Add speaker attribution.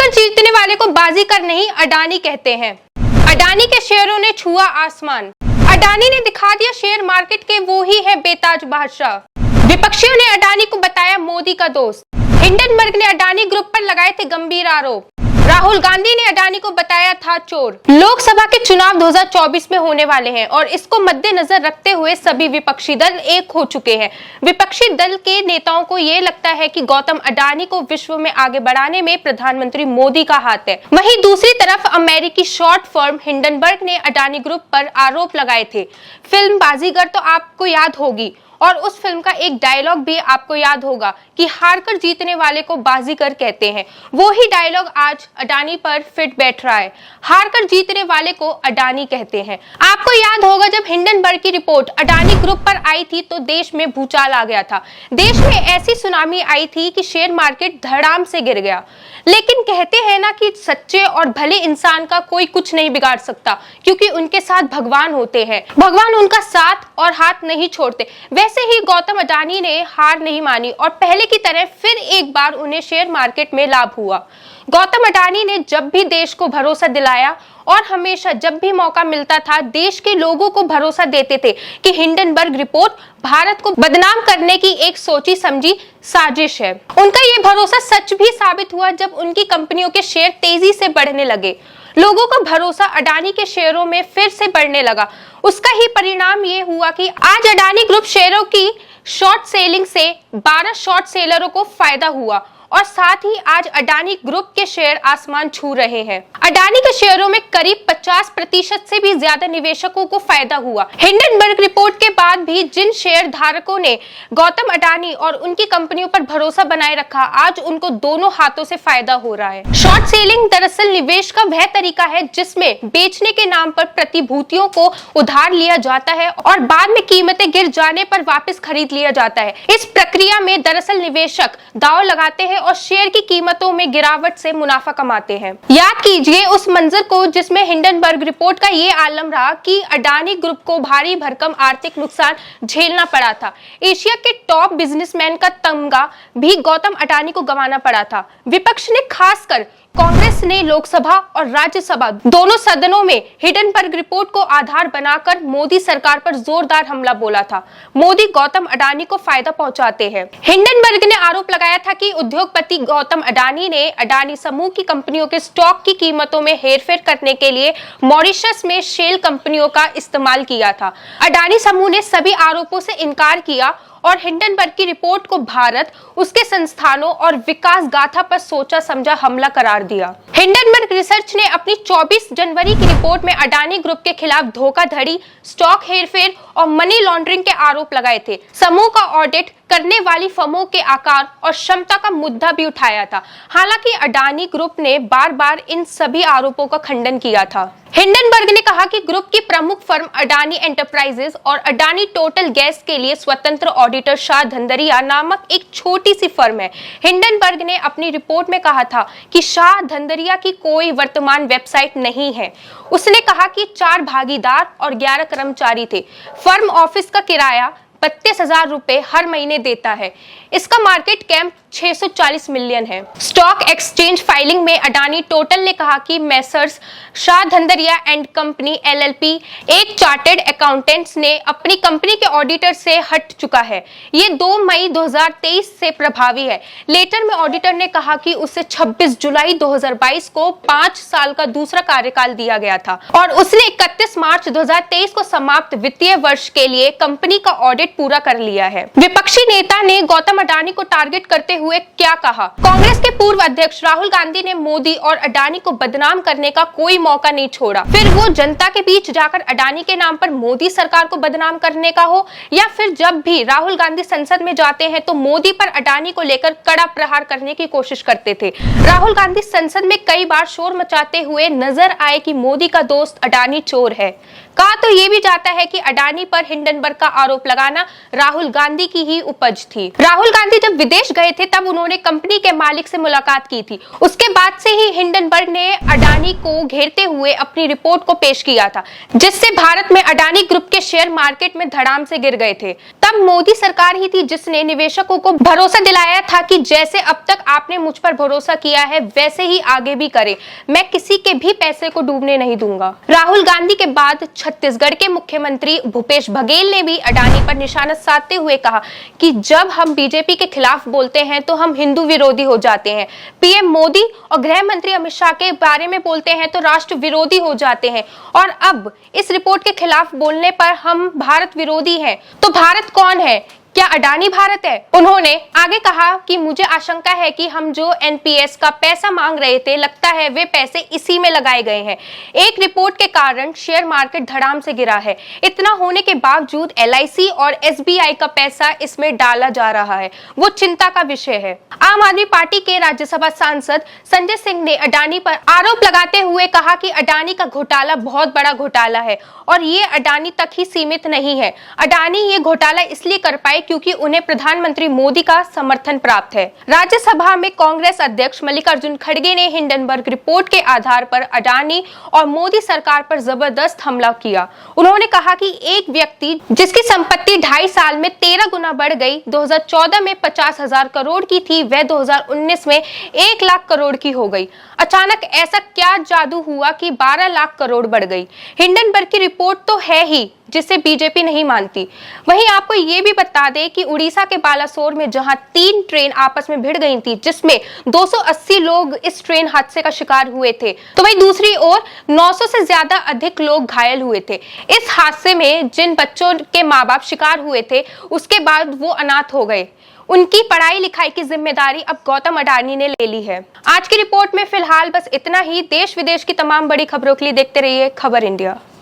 Speaker 1: हारकर जीतने वाले को बाजीगर नहीं अडानी कहते हैं। अडानी के शेयरों ने छुआ आसमान। अडानी ने दिखा दिया शेयर मार्केट के वो ही है बेताज बादशाह। विपक्षियों ने अडानी को बताया मोदी का दोस्त। हिंडनबर्ग ने अडानी ग्रुप पर लगाए थे गंभीर आरोप। राहुल गांधी ने अडानी को बताया था चोर। लोकसभा के चुनाव 2024 में होने वाले हैं और इसको मद्देनजर रखते हुए सभी विपक्षी दल एक हो चुके हैं। विपक्षी दल के नेताओं को ये लगता है कि गौतम अडानी को विश्व में आगे बढ़ाने में प्रधानमंत्री मोदी का हाथ है। वहीं दूसरी तरफ अमेरिकी शॉर्ट फर्म हिंडनबर्ग ने अडानी ग्रुप पर आरोप लगाए थे। फिल्म बाजीगर तो आपको याद होगी और उस फिल्म का एक डायलॉग भी आपको याद होगा कि हारकर जीतने वाले को बाजीगर कहते हैं। वो ही डायलॉग आज अडानी पर फिट बैठ रहा है। हारकर जीतने वाले को अडानी कहते हैं। आपको याद होगा जब हिंडनबर्ग की रिपोर्ट अडानी ग्रुप पर आई थी तो देश में भूचाल आ गया था। देश में ऐसी सुनामी आई थी कि शेयर मार्केट धड़ाम से गिर गया। लेकिन कहते हैं ना कि सच्चे और भले इंसान का कोई कुछ नहीं बिगाड़ सकता, क्योंकि उनके साथ भगवान होते हैं। भगवान उनका साथ और हाथ नहीं छोड़ते। वैसे ही गौतम अडानी ने हार नहीं मानी और पहले की तरह फिर एक बार उन्हें शेयर मार्केट में लाभ हुआ। गौतम अडानी ने जब भी देश को भरोसा दिलाया और हमेशा जब भी मौका मिलता था देश के लोगों को भरोसा देते थे कि हिंडनबर्ग रिपोर्ट भारत को बदनाम करने की एक सोची समझी साजिश है। उनका ये भरोसा सच भी साबित हुआ जब उनकी कंपनियों के शेयर तेजी से बढ़ने लगे। लोगों का भरोसा अडानी के शेयरों में फिर से बढ़ने लगा। उसका ही परिणाम ये हुआ कि आज अडानी ग्रुप शेयरों की शॉर्ट सेलिंग से 12 शॉर्ट सेलरों को फायदा हुआ और साथ ही आज अडानी ग्रुप के शेयर आसमान छू रहे हैं। अडानी के शेयरों में करीब 50% से भी ज्यादा निवेशकों को फायदा हुआ। हिंडनबर्ग रिपोर्ट के बाद भी जिन शेयर धारकों ने गौतम अडानी और उनकी कंपनियों पर भरोसा बनाए रखा, आज उनको दोनों हाथों से फायदा हो रहा है। शॉर्ट सेलिंग दरअसल निवेश का वह तरीका है जिसमें बेचने के नाम पर प्रतिभूतियों को उधार लिया जाता है और बाद में कीमतें गिर जाने पर वापस खरीद लिया जाता है। इस प्रक्रिया में दरअसल निवेशक दांव लगाते हैं और शेयर की कीमतों में गिरावट से मुनाफा कमाते हैं। याद कीजिए उस मंजर को जिसमें हिंडनबर्ग रिपोर्ट का ये आलम रहा कि अडानी ग्रुप को भारी भरकम आर्थिक नुकसान झेलना पड़ा था। एशिया के टॉप बिजनेसमैन का तमगा भी गौतम अडानी को गंवाना पड़ा था। विपक्ष ने खासकर कांग्रेस ने लोकसभा और राज्यसभा दोनों सदनों में हिंडनबर्ग रिपोर्ट को आधार बनाकर मोदी सरकार पर जोरदार हमला बोला था। मोदी गौतम अडानी को फायदा पहुंचाते हैं। हिंडनबर्ग ने आरोप लगाया था कि उद्योगपति गौतम अडानी ने अडानी समूह की कंपनियों के स्टॉक की कीमतों में हेरफेर करने के लिए मॉरिशस में शेल कंपनियों का इस्तेमाल किया था। अडानी समूह ने सभी आरोपों से इनकार किया और हिंडनबर्ग की रिपोर्ट को भारत, उसके संस्थानों और विकास गाथा पर सोचा समझा हमला करार दिया। हिंडनबर्ग रिसर्च ने अपनी 24 जनवरी की रिपोर्ट में अडानी ग्रुप के खिलाफ धोखाधड़ी, स्टॉक हेरफेर और मनी लॉन्ड्रिंग के आरोप लगाए थे। समूह का ऑडिट करने वाली फर्मों के आकार और क्षमता का मुद्दा भी उठाया था। हालांकि अडानी ग्रुप ने बार बार इन सभी आरोपों का खंडन किया था। हिंडनबर्ग ने कहा कि ग्रुप की प्रमुख फर्म अडानी एंटरप्राइजेस और अडानी टोटल गैस के लिए स्वतंत्र ऑडिटर शाह धंधरिया नामक एक छोटी सी फर्म है। हिंडनबर्ग ने अपनी रिपोर्ट में कहा था कि शाह धंधरिया की कोई वर्तमान वेबसाइट नहीं है। उसने कहा कि 4 भागीदार और 11 कर्मचारी थे। फर्म ऑफिस का किराया 32,000 रुपए हर महीने देता है। इसका मार्केट कैप 640 मिलियन है। स्टॉक एक्सचेंज फाइलिंग में अडानी टोटल ने कहा कि Messrs Shah Dhandharia and company LLP एक चार्टर्ड अकाउंटेंट्स ने अपनी कंपनी के ऑडिटर से हट चुका है। ये 2 मई 2023 से प्रभावी है। लेटर में ऑडिटर ने कहा कि उसे 26 जुलाई 2022 को 5 साल का दूसरा कार्यकाल दिया गया था और उसने 31 मार्च 2023 को समाप्त वित्तीय वर्ष के लिए कंपनी का ऑडिट पूरा कर लिया है। विपक्षी नेता ने गौतम अडानी को टारगेट करते हुए क्या कहा? कांग्रेस के पूर्व अध्यक्ष राहुल गांधी ने मोदी और अडानी को बदनाम करने का कोई मौका नहीं छोड़ा। फिर वो जनता के बीच जाकर अडानी के नाम पर मोदी सरकार को बदनाम करने का हो या फिर जब भी राहुल गांधी संसद में जाते हैं तो मोदी पर अडानी को लेकर कड़ा प्रहार करने की कोशिश करते थे। राहुल गांधी संसद में कई बार शोर मचाते हुए नजर आए कि मोदी का दोस्त अडानी चोर है। कहा तो ये भी जाता है कि अडानी पर हिंडनबर्ग का आरोप लगाना राहुल गांधी की ही उपज थी। राहुल गांधी जब विदेश गए थे तब उन्होंने कंपनी के मालिक से मुलाकात की थी। उसके बाद से ही हिंडनबर्ग ने अडानी को घेरते हुए अपनी रिपोर्ट को पेश किया था, जिससे भारत में अडानी ग्रुप के शेयर मार्केट में धड़ाम से गिर गए थे। तब मोदी सरकार ही थी जिसने निवेशकों को भरोसा दिलाया था कि जैसे अब तक आपने मुझ पर भरोसा किया है वैसे ही आगे भी करें, मैं किसी के भी पैसे को डूबने नहीं दूंगा। राहुल गांधी के बाद छत्तीसगढ़ के मुख्यमंत्री भूपेश बघेल ने भी अडानी पर निशाना साधते हुए कहा कि जब हम बीजेपी के खिलाफ बोलते हैं तो हम हिंदू विरोधी हो जाते हैं, पीएम मोदी और गृह मंत्री अमित शाह के बारे में बोलते हैं तो राष्ट्र विरोधी हो जाते हैं, और अब इस रिपोर्ट के खिलाफ बोलने पर हम भारत विरोधी हैं। तो भारत कौन है? क्या अडानी भारत है? उन्होंने आगे कहा कि मुझे आशंका है कि हम जो एनपीएस का पैसा मांग रहे थे, लगता है वे पैसे इसी में लगाए गए हैं। एक रिपोर्ट के कारण शेयर मार्केट धड़ाम से गिरा है। इतना होने के बावजूद एलआईसी और एसबीआई का पैसा इसमें डाला जा रहा है, वो चिंता का विषय है। आम आदमी पार्टी के राज्यसभा सांसद संजय सिंह ने अडानी पर आरोप लगाते हुए कहा कि अडानी का घोटाला बहुत बड़ा घोटाला है और ये अडानी तक ही सीमित नहीं है। अडानी ये घोटाला इसलिए कर पाए क्योंकि उन्हें प्रधानमंत्री मोदी का समर्थन प्राप्त है। राज्यसभा में कांग्रेस अध्यक्ष मल्लिकार्जुन खड़गे ने हिंडनबर्ग रिपोर्ट के आधार पर अडानी और मोदी सरकार पर जबरदस्त हमला किया। उन्होंने कहा कि एक व्यक्ति जिसकी संपत्ति 2.5 साल में 13 गुना बढ़ गई, 2014 में 50,000 करोड़ की थी, वह 2019 में 1 लाख करोड़ की हो गई। अचानक ऐसा क्या जादू हुआ कि 12 लाख करोड़ बढ़ गई? हिंडनबर्ग की रिपोर्ट तो है ही जिसे बीजेपी नहीं मानती। वहीं आपको ये भी बता दें कि उड़ीसा के बालासोर में जहां 3 ट्रेन आपस में भिड़ गई थी, जिसमें 280 लोग इस ट्रेन हादसे का शिकार हुए थे, तो वहीं दूसरी ओर 900 से ज्यादा अधिक लोग घायल हुए थे। इस हादसे में जिन बच्चों के माँ बाप शिकार हुए थे, उसके बाद वो अनाथ हो गए। उनकी पढ़ाई लिखाई की जिम्मेदारी अब गौतम अडानी ने ले ली है। आज की रिपोर्ट में फिलहाल बस इतना ही। देश विदेश की तमाम बड़ी खबरों के लिए देखते रहिए खबर इंडिया।